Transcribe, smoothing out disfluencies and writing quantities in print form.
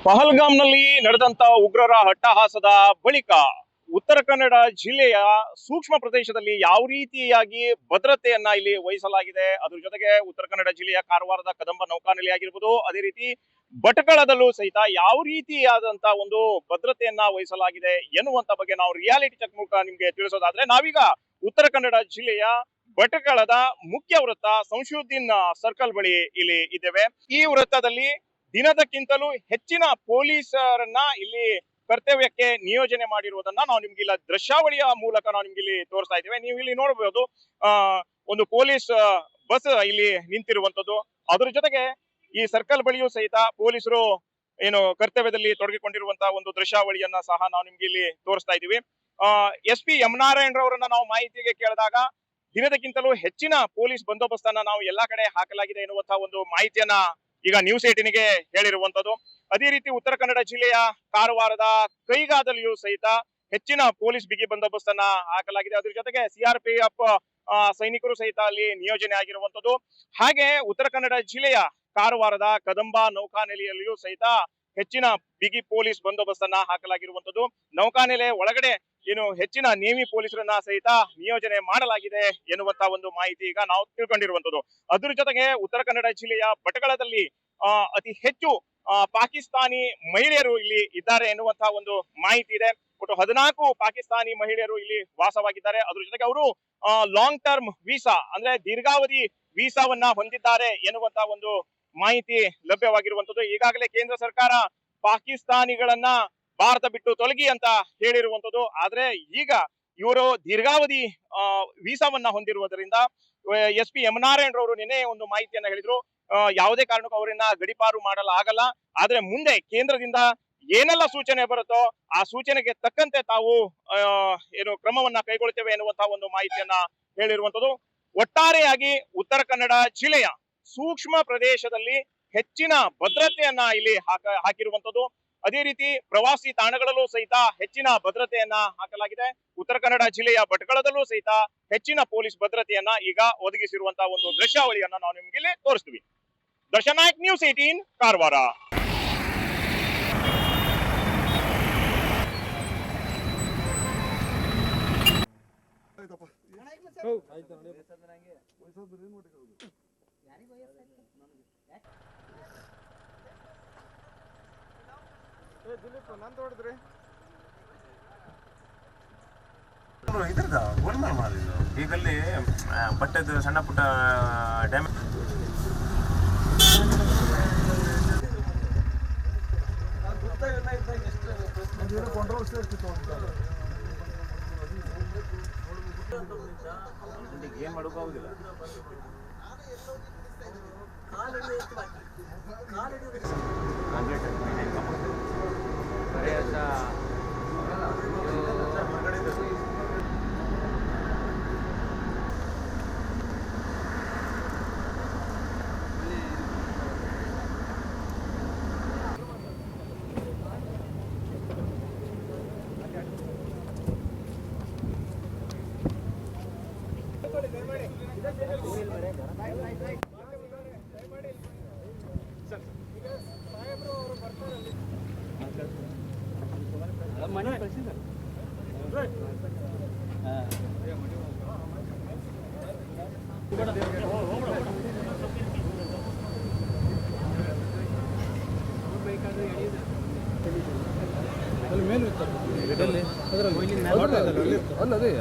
ಪಹಲ್ಗಾಮ್ನಲ್ಲಿ ನಡೆದಂತ ಉಗ್ರರ ಅಟ್ಟಹಾಸದ ಬಳಿಕ ಉತ್ತರ ಕನ್ನಡ ಜಿಲ್ಲೆಯ ಸೂಕ್ಷ್ಮ ಪ್ರದೇಶದಲ್ಲಿ ಯಾವ ರೀತಿಯಾಗಿ ಭದ್ರತೆಯನ್ನ ಇಲ್ಲಿ ವಹಿಸಲಾಗಿದೆ. ಅದ್ರ ಜೊತೆಗೆ ಉತ್ತರ ಕನ್ನಡ ಜಿಲ್ಲೆಯ ಕಾರವಾರದ ಕದಂಬ ನೌಕಾನೆಲೆ ಆಗಿರ್ಬೋದು, ಅದೇ ರೀತಿ ಭಟ್ಕಳದಲ್ಲೂ ಸಹಿತ ಯಾವ ರೀತಿಯಾದಂತ ಒಂದು ಭದ್ರತೆಯನ್ನ ವಹಿಸಲಾಗಿದೆ ಎನ್ನುವಂತ ಬಗ್ಗೆ ನಾವು ರಿಯಾಲಿಟಿ ಚೆಕ್ ಮೂಲಕ ನಿಮ್ಗೆ ತಿಳಿಸೋದಾದ್ರೆ, ನಾವೀಗ ಉತ್ತರ ಕನ್ನಡ ಜಿಲ್ಲೆಯ ಭಟ್ಕಳದ ಮುಖ್ಯ ವೃತ್ತ ಸಂಶುದ್ದೀನ್ ಸರ್ಕಲ್ ಬಳಿ ಇಲ್ಲಿ ಇದ್ದೇವೆ. ಈ ವೃತ್ತದಲ್ಲಿ ದಿನದಕ್ಕಿಂತಲೂ ಹೆಚ್ಚಿನ ಪೊಲೀಸರನ್ನ ಇಲ್ಲಿ ಕರ್ತವ್ಯಕ್ಕೆ ನಿಯೋಜನೆ ಮಾಡಿರುವುದನ್ನ ನಾವು ನಿಮ್ಗೆ ಇಲ್ಲ ದೃಶ್ಯಾವಳಿಯ ಮೂಲಕ ನಾವು ನಿಮ್ಗೆ ಇಲ್ಲಿ ತೋರಿಸ್ತಾ ಇದ್ದೇವೆ. ನೀವು ಇಲ್ಲಿ ನೋಡಬಹುದು ಒಂದು ಪೊಲೀಸ್ ಬಸ್ ಇಲ್ಲಿ ನಿಂತಿರುವಂತದ್ದು. ಅದ್ರ ಜೊತೆಗೆ ಈ ಸರ್ಕಲ್ ಬಳಿಯೂ ಸಹಿತ ಪೊಲೀಸರು ಏನು ಕರ್ತವ್ಯದಲ್ಲಿ ತೊಡಗಿಕೊಂಡಿರುವಂತಹ ಒಂದು ದೃಶ್ಯಾವಳಿಯನ್ನ ಸಹ ನಾವು ನಿಮ್ಗೆ ಇಲ್ಲಿ ತೋರಿಸ್ತಾ ಇದೀವಿ. SP ಎಂ ನಾರಾಯಣ್ ರವರನ್ನ ನಾವು ಮಾಹಿತಿಗೆ ಕೇಳಿದಾಗ ದಿನದಕ್ಕಿಂತಲೂ ಹೆಚ್ಚಿನ ಪೊಲೀಸ್ ಬಂದೋಬಸ್ತನ್ನ ನಾವು ಎಲ್ಲಾ ಕಡೆ ಹಾಕಲಾಗಿದೆ ಎನ್ನುವಂತಹ ಒಂದು ಮಾಹಿತಿಯನ್ನ ಈಗ ನ್ಯೂಸ್ 18ಗೆ ಹೇಳಿರುವಂತದ್ದು. ಅದೇ ರೀತಿ ಉತ್ತರ ಕನ್ನಡ ಜಿಲ್ಲೆಯ ಕಾರವಾರದ ಕೈಗಾದಲ್ಲಿಯೂ ಸಹಿತ ಹೆಚ್ಚಿನ ಪೊಲೀಸ್ ಬಿಗಿ ಬಂದೋಬಸ್ತನ್ನ ಹಾಕಲಾಗಿದೆ. ಅದ್ರ ಜೊತೆಗೆ CRPF ಸೈನಿಕರು ಸಹಿತ ಅಲ್ಲಿ ನಿಯೋಜನೆ ಆಗಿರುವಂತದ್ದು. ಹಾಗೆ ಉತ್ತರ ಕನ್ನಡ ಜಿಲ್ಲೆಯ ಕಾರವಾರದ ಕದಂಬ ನೌಕಾನೆಲೆಯಲ್ಲಿಯೂ ಸಹಿತ ಹೆಚ್ಚಿನ ಬಿಗಿ ಪೊಲೀಸ್ ಬಂದೋಬಸ್ತನ್ನ ಹಾಕಲಾಗಿರುವಂತದ್ದು. ನೌಕಾನೆಲೆ ಒಳಗಡೆ ಏನು ಹೆಚ್ಚಿನ ನೇವಿ ಪೊಲೀಸರನ್ನ ಸಹಿತ ನಿಯೋಜನೆ ಮಾಡಲಾಗಿದೆ ಎನ್ನುವಂತ ಒಂದು ಮಾಹಿತಿ ಈಗ ನಾವು ತಿಳ್ಕೊಂಡಿರುವಂತದ್ದು. ಅದ್ರ ಜೊತೆಗೆ ಉತ್ತರ ಕನ್ನಡ ಜಿಲ್ಲೆಯ ಭಟ್ಕಳದಲ್ಲಿ ಅತಿ ಹೆಚ್ಚು ಪಾಕಿಸ್ತಾನಿ ಮಹಿಳೆಯರು ಇಲ್ಲಿ ಇದ್ದಾರೆ ಎನ್ನುವಂತಹ ಒಂದು ಮಾಹಿತಿ ಇದೆ. ಒಟ್ಟು 14 ಪಾಕಿಸ್ತಾನಿ ಮಹಿಳೆಯರು ಇಲ್ಲಿ ವಾಸವಾಗಿದ್ದಾರೆ. ಅದ್ರ ಜೊತೆಗೆ ಅವರು ಲಾಂಗ್ ಟರ್ಮ್ ವೀಸಾ ಅಂದ್ರೆ ದೀರ್ಘಾವಧಿ ವೀಸಾವನ್ನ ಹೊಂದಿದ್ದಾರೆ ಎನ್ನುವಂತಹ ಒಂದು ಮಾಹಿತಿ ಲಭ್ಯವಾಗಿರುವಂತದ್ದು. ಈಗಾಗಲೇ ಕೇಂದ್ರ ಸರ್ಕಾರ ಪಾಕಿಸ್ತಾನಿಗಳನ್ನ ಭಾರತ ಬಿಟ್ಟು ತೊಲಗಿ ಅಂತ ಹೇಳಿರುವಂತದ್ದು. ಆದ್ರೆ ಈಗ ಇವರು ದೀರ್ಘಾವಧಿ ವೀಸಾವನ್ನ ಹೊಂದಿರುವುದರಿಂದ SP ಎಂ ನಾರಾಯಣ್ ರವರು ನಿನ್ನೆ ಒಂದು ಮಾಹಿತಿಯನ್ನ ಹೇಳಿದ್ರು. ಯಾವುದೇ ಕಾರಣಕ್ಕೂ ಅವರನ್ನ ಗಡಿಪಾರು ಮಾಡಲಾಗಲ್ಲ, ಆದ್ರೆ ಮುಂದೆ ಕೇಂದ್ರದಿಂದ ಏನೆಲ್ಲ ಸೂಚನೆ ಬರುತ್ತೋ ಆ ಸೂಚನೆಗೆ ತಕ್ಕಂತೆ ತಾವು ಏನು ಕ್ರಮವನ್ನ ಕೈಗೊಳ್ಳುತ್ತೇವೆ ಎನ್ನುವಂತಹ ಒಂದು ಮಾಹಿತಿಯನ್ನ ಹೇಳಿರುವಂತದ್ದು. ಒಟ್ಟಾರೆಯಾಗಿ ಉತ್ತರ ಕನ್ನಡ ಜಿಲ್ಲೆಯ ಸೂಕ್ಷ್ಮ ಪ್ರದೇಶದಲ್ಲಿ ಹೆಚ್ಚಿನ ಭದ್ರತೆಯನ್ನ ಇಲ್ಲಿ ಹಾಕಿರುವಂತದ್ದು. ಅದೇ ರೀತಿ ಪ್ರವಾಸಿ ತಾಣಗಳಲ್ಲೂ ಸಹಿತ ಹೆಚ್ಚಿನ ಭದ್ರತೆಯನ್ನ ಹಾಕಲಾಗಿದೆ. ಉತ್ತರ ಕನ್ನಡ ಜಿಲ್ಲೆಯ ಭಟ್ಕಳದಲ್ಲೂ ಸಹಿತ ಹೆಚ್ಚಿನ ಪೊಲೀಸ್ ಭದ್ರತೆಯನ್ನ ಈಗ ಒದಗಿಸಿರುವಂತಹ ಒಂದು ದೃಶ್ಯಾವಳಿಯನ್ನ ನಾವು ನಿಮ್ಗೆ ಇಲ್ಲಿ ತೋರಿಸ್ತೀವಿ. ದರ್ಶನ್ ನಾಯಕ್, ನ್ಯೂಸ್ 18 ಕಾರವಾರ. ಇದ್ರದ ಗೋಲ್ಮಾಲ್ ಮಾಡಿದ್ದು ಈಗಲ್ಲಿ ಬಟ್ಟೆದು ಸಣ್ಣ ಪುಟ್ಟ ಡ್ಯಾಮೇಜ್. ಏನ್ ಮಾಡೋಕ್ಕಾಗುದಿಲ್ಲ. ಮನೆ ಕಳಿಸಿದ್ದಾರೆ. ಅಲ್ಲಿ ಮೇಲೆ ಇರ್ತಾರೆ ಅದರಲ್ಲಿ ಅಲ್ಲದೆ